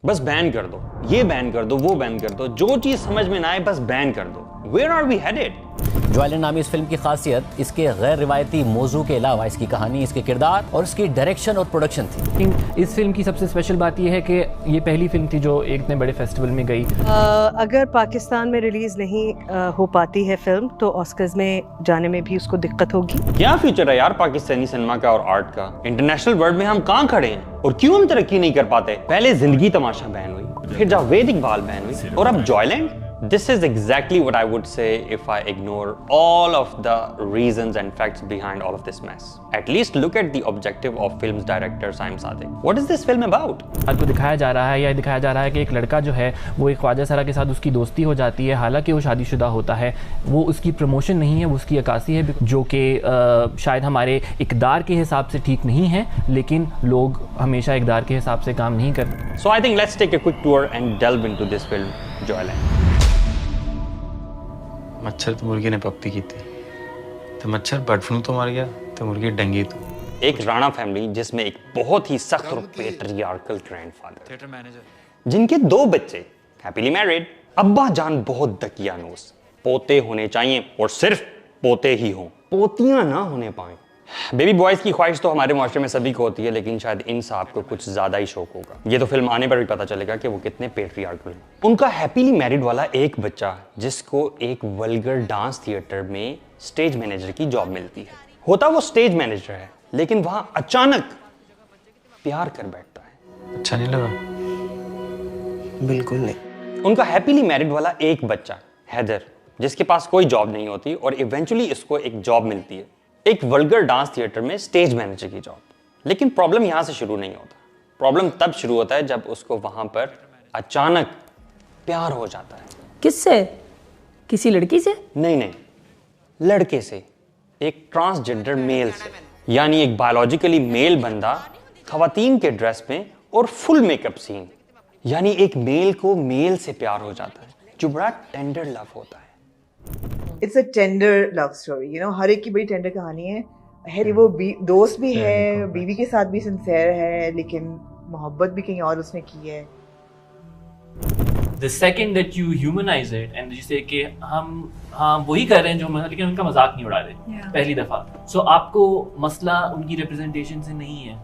بس بین کر دو, یہ بین کر دو, وہ بین کر دو, جو چیز سمجھ میں نہ آئے بس بین کر دو. Where are we headed? جو آئلینڈ نامی اس فلم کی خاصیت اس کے غیر روایتی موضوع کے علاوہ اس کی کہانی, اس کے کردار اور اس کی ڈائریکشن اور پروڈکشن تھی. اس فلم کی سب سے اسپیشل بات یہ ہے کہ یہ پہلی فلم تھی جو ایک اتنے بڑے فیسٹیول میں گئی. اگر پاکستان میں ریلیز نہیں ہو پاتی ہے فلم تو آسکرز میں جانے میں بھی اس کو دقت ہوگی. کیا فیوچر ہے یار پاکستانی سینما کا اور آرٹ کا؟ انٹرنیشنل ورلڈ میں ہم کہاں کھڑے ہیں اور کیوں ہم ترقی نہیں کر پاتے؟ پہلے زندگی تماشا بین ہوئی, پھر جاوید اقبال بین ہوئی, اور اب Joyland. This is exactly what I would say if I ignore all of the reasons and facts behind all of this mess. At least look at the objective of film's director Saim Sadiq. What is this film about? آپ کو دکھایا جا رہا ہے یا دکھایا جا رہا ہے کہ ایک لڑکا جو ہے وہ ایک خواجہ سرا کے ساتھ اس کی دوستی ہو جاتی ہے, حالانکہ وہ شادی شدہ ہوتا ہے. وہ اس کی پروموشن نہیں ہے, وہ اس کی عکاسی ہے, جو کہ شاید ہمارے اقدار کے حساب سے ٹھیک نہیں ہے, لیکن لوگ ہمیشہ اقدار کے حساب سے کام نہیں کرتے. So I think let's take a quick tour and delve into this film, Joyland. مچھر تو مرغی نے پپی کی تھی, تو مچھر برڈ فلو تو مر گیا, تو مرغی ڈنگی تو. ایک رانا فیملی جس میں ایک بہت ہی سخت اور پیٹریارکل گرینڈ فادر, جن کے 2 بچے ہیپیلی میریڈ, ابا جان بہت دقیانوس, پوتے ہونے چاہیے اور صرف پوتے ہی ہوں, پوتیاں نہ ہونے پائیں. بیبی بوائز کی خواہش تو ہمارے معاشرے میں سبھی کو ہوتی ہے, لیکن شاید ان صاحب کو کچھ زیادہ ہی شوق ہوگا. یہ تو فلم آنے پر بھی پتہ چلے گا کہ وہ کتنے پیٹریارکل ہیں. ان کا ہیپیلی میریڈ والا ایک بچہ جس کو ایک ولگر ڈانس تھیٹر میں سٹیج مینیجر کی جاب ملتی ہے. ہوتا وہ سٹیج مینیجر ہے, لیکن وہاں اچانک پیار کر بیٹھتا ہے. اچھا نہیں لگا؟ بالکل نہیں. ان کا ہیپیلی میریڈ والا ایک بچہ حیدر, جس کے پاس کوئی جاب نہیں ہوتی اور ایونچولی اس کو ایک جاب ملتی ہے, ایک ولگر ڈانس تھیٹر میں سٹیج مینیجر کی جاب. لیکن پرابلم یہاں سے شروع نہیں ہوتا. پرابلم تب شروع ہوتا ہے جب اس کو وہاں پر اچانک پیار ہو جاتا ہے. کس سے؟ کسی لڑکی سے؟ نہیں, لڑکے سے, ایک ٹرانسجنڈر میل سے. یعنی ایک بایولوجیکلی میل بندہ خواتین کے ڈریس میں اور فل میک اپ سین. یعنی ایک میل کو میل سے پیار ہو جاتا ہے, جو بڑا ٹینڈر لو ہوتا ہے. It's a tender love story, you know, ہر ایک کی بڑی ٹینڈر کہانی ہے. وہ دوست بھی ہے, بیوی کے ساتھ بھی سنسیئر ہے, لیکن محبت بھی کہیں اور اس نے کی ہے. The second that you humanize it and you say کہ ہم وہی کر رہے ہیں جو لیکن ان کا مذاق نہیں اڑا رہے پہلی دفعہ. سو آپ کو مسئلہ ان کی ریپرزنٹیشن سے نہیں ہے,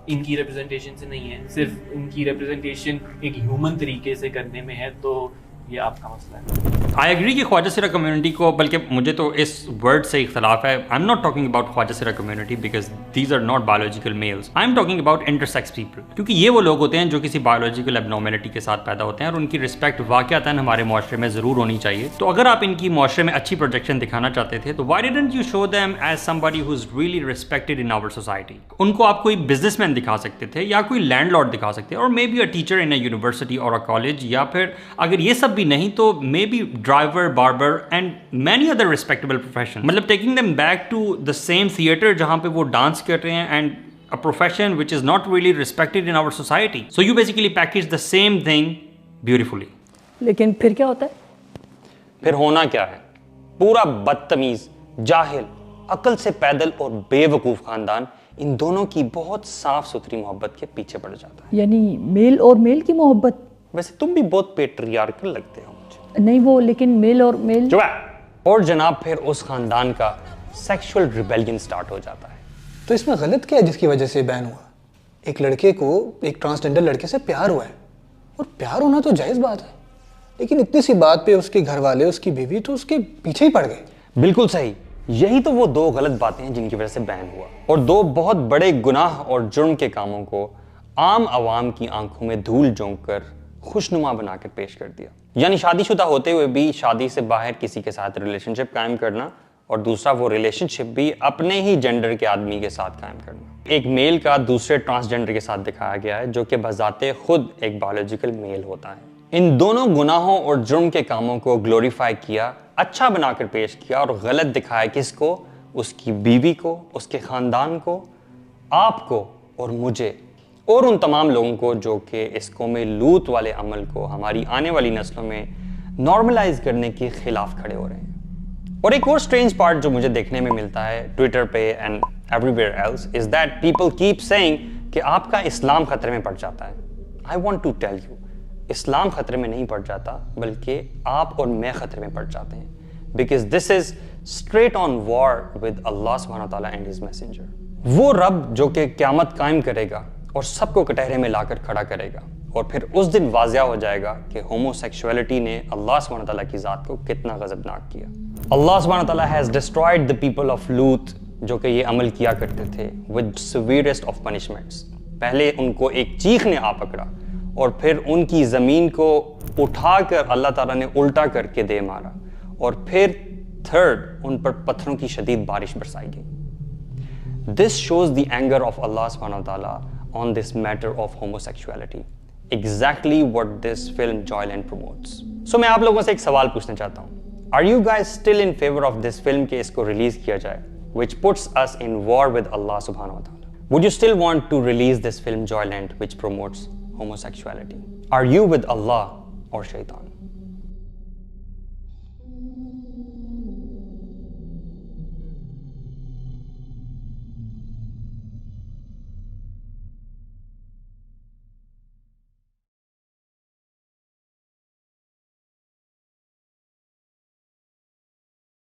ان کی ریپرزنٹیشن سے نہیں ہے, صرف ان کی ریپرزنٹیشن ایک ہیومن طریقے سے کرنے میں ہے, تو یہ آپ کا مسئلہ ہے. آئی ایگری کہ خواجہ سرا کمیونٹی کو, بلکہ مجھے تو اس ورڈ سے اختلاف ہے. I am not talking about khwaja sira community because these are not biological males. I am talking about intersex people, کیونکہ یہ وہ لوگ ہوتے ہیں جو کسی بایولوجیکل ابنارملٹی کے ساتھ پیدا ہوتے ہیں, اور ان کی رسپیکٹ واقعتاً ہمارے معاشرے میں ضرور ہونی چاہیے. تو اگر آپ ان کی معاشرے میں اچھی پروجیکشن دکھانا چاہتے تھے تو why didn't you show them as somebody who is really respected in our society. ان کو آپ کوئی بزنس مین دکھا سکتے تھے, یا کوئی لینڈ لارڈ دکھا سکتے, اور may be a teacher in a university اور اے کالج, یا پھر اگر یہ سب بھی نہیں تو may be driver, barber and many other respectable professions. مطلب taking them back to the same theater جہاں پہ وہ ڈانس کر رہے ہیں, and a profession which is not really respected in our society. So you basically package the same thing beautifully. لیکن پھر کیا ہوتا ہے؟ پھر ہونا کیا ہے؟ پورا بدتمیز, جاہل, عقل سے پیدل اور بے وقوف خاندان ان دونوں کی بہت صاف ستھری محبت کے پیچھے پڑ جاتا ہے. یعنی میل اور میل کی محبت؟ ویسے تم بھی بہت پیٹریارکل لگتے ہو. نہیں وہ, لیکن میل اور میل. اور جناب پھر اس خاندان کا سیکشول ریبیلین سٹارٹ ہو جاتا ہے. تو اس میں غلط کیا ہے جس کی وجہ سے بین ہوا؟ ایک لڑکے کو ایک ٹرانسجنڈر لڑکے سے پیار ہوا ہے, اور پیار ہونا تو جائز بات ہے, لیکن اتنی سی بات پہ اس کے گھر والے, اس کی بیوی تو اس کے پیچھے ہی پڑ گئے. بالکل صحیح. یہی تو وہ 2 غلط باتیں ہیں جن کی وجہ سے بین ہوا, اور 2 بہت بڑے گناہ اور جرم کے کاموں کو عام عوام کی آنکھوں میں دھول جھونک کر خوشنما بنا کر پیش کر دیا. یعنی شادی شدہ ہوتے ہوئے بھی شادی سے باہر کسی کے ساتھ ریلیشن شپ قائم کرنا, اور دوسرا وہ ریلیشن شپ بھی اپنے ہی جینڈر کے آدمی کے ساتھ قائم کرنا. ایک میل کا دوسرے ٹرانسجنڈر کے ساتھ دکھایا گیا ہے, جو کہ بذات خود ایک بایولوجیکل میل ہوتا ہے. ان دونوں گناہوں اور جرم کے کاموں کو گلوریفائی کیا, اچھا بنا کر پیش کیا, اور غلط دکھایا کس کو؟ اس کی بیوی کو, اس کے خاندان کو, آپ کو اور مجھے, اور ان تمام لوگوں کو جو کہ اس قوم لوط والے عمل کو ہماری آنے والی نسلوں میں نارملائز کرنے کے خلاف کھڑے ہو رہے ہیں. اور ایک اور سٹرینج پارٹ جو مجھے دیکھنے میں ملتا ہے ٹویٹر پہ and everywhere else is that people keep saying کہ آپ کا اسلام خطرے میں پڑ جاتا ہے. I want to tell you اسلام خطرے میں نہیں پڑ جاتا بلکہ آپ اور میں خطرے میں پڑ جاتے ہیں, because this is straight on war with Allah subhanahu wa ta'ala and his messenger. وہ رب جو کہ قیامت قائم کرے گا اور سب کو کٹہرے میں لا کر کھڑا کرے گا, اور پھر اس دن واضح ہو جائے گا کہ ہومو سیکشولیٹی نے اللہ سبحانہ وتعالیٰ کی ذات کو کتنا غضبناک کیا. اللہ سبحانہ وتعالیٰ has destroyed the people of Lut, جو کہ یہ عمل کیا کرتے تھے, with severest of punishments. پہلے ان کو ایک چیخ نے آ پکڑا اور پھر ان کی زمین کو اٹھا کر اللہ تعالیٰ نے الٹا کر کے دے مارا, اور پھر تھرڈ ان پر پتھروں کی شدید بارش برسائی گئی. This shows the anger of Allah subhanahu wa ta'ala on this matter of homosexuality. Exactly what this film Joyland promotes. So میں آپ لوگوں سے ایک سوال پوچھنا چاہتا ہوں. Are you guys still in favor of this film کہ اس کو ریلیز کیا جائے, which puts us in war with Allah subhanahu wa ta'ala? Would you still want to release this film Joyland which promotes homosexuality? Are you with Allah or Shaitan?